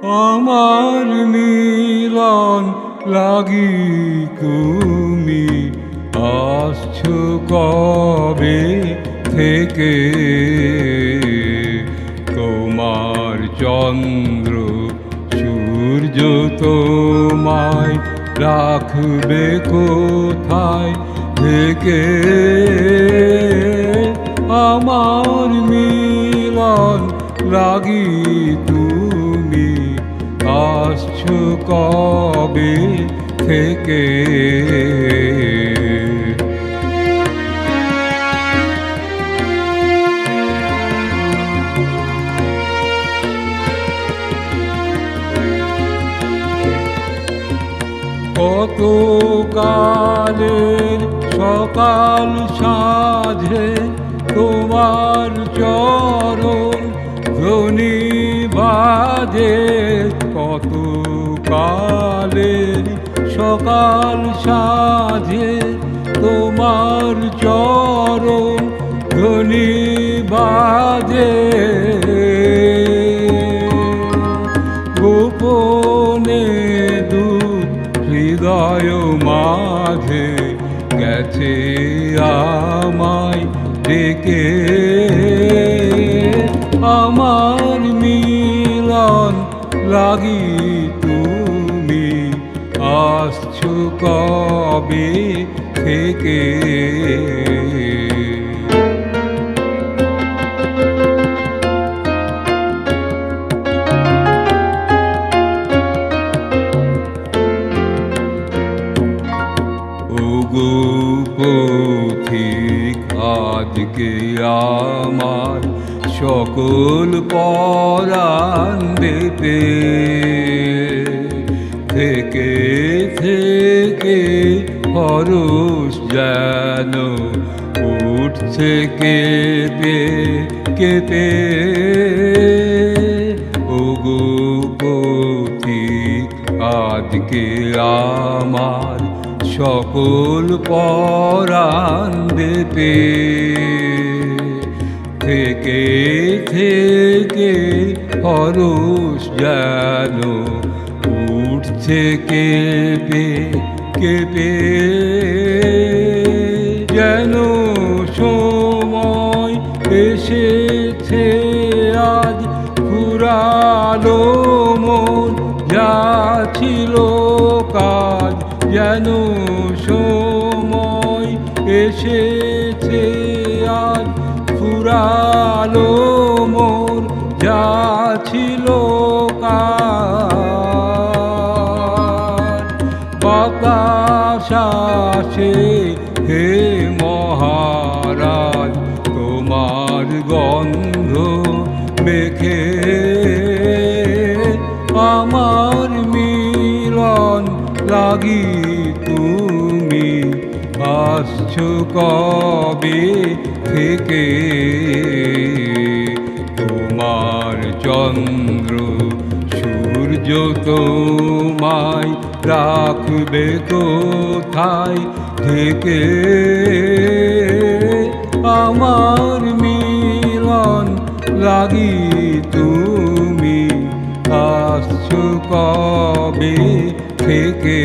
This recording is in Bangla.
আমার মিলন লাগি তুমি আসছো কবে থেকে? তোমার চন্দ্র সূর্য তোমায় রাখবে কোথায় থেকে? আমার মিলন লাগি তুমি আসছো কবে থেকে? কত কালের সকাল সাঁঝে তোমার চরণ ধ্বনি বাজে। কত কালের সকাল সাঁঝে তোমার চরণ ধ্বনি বাজে। গোপনে হৃদয় মাঝে গেছে আমায় ডেকে। আমার মিলন লাগি তুমি আসছো কবে থেকে? পথিক আজকে আমার সকল পরাণ দেতে থেকে থেকে হরস যেন উঠছে কেঁপে কেঁপে। ওগো পথিক আজকে আমার সকল পরাণ দেতে থেকে থেকে হরস যেন উঠছে কেঁপে কেঁপে। যেন সময় এসেছে আজ ফুরালো মন যা ছিল কাজ। যেন সময় এসেছে আজ ফুরালো মোর যা ছিল কাল। বাতাস আসে হে মহারাজ তোমার গন্ধ মেখে। আমার মিলন লাগি তুমি আসছো কবে থেকে? তোমার চন্দ্র সূর্য তোমায় রাখবে কোথায় থেকে? আমার মিলন লাগি তুমি আসছো কবে থেকে?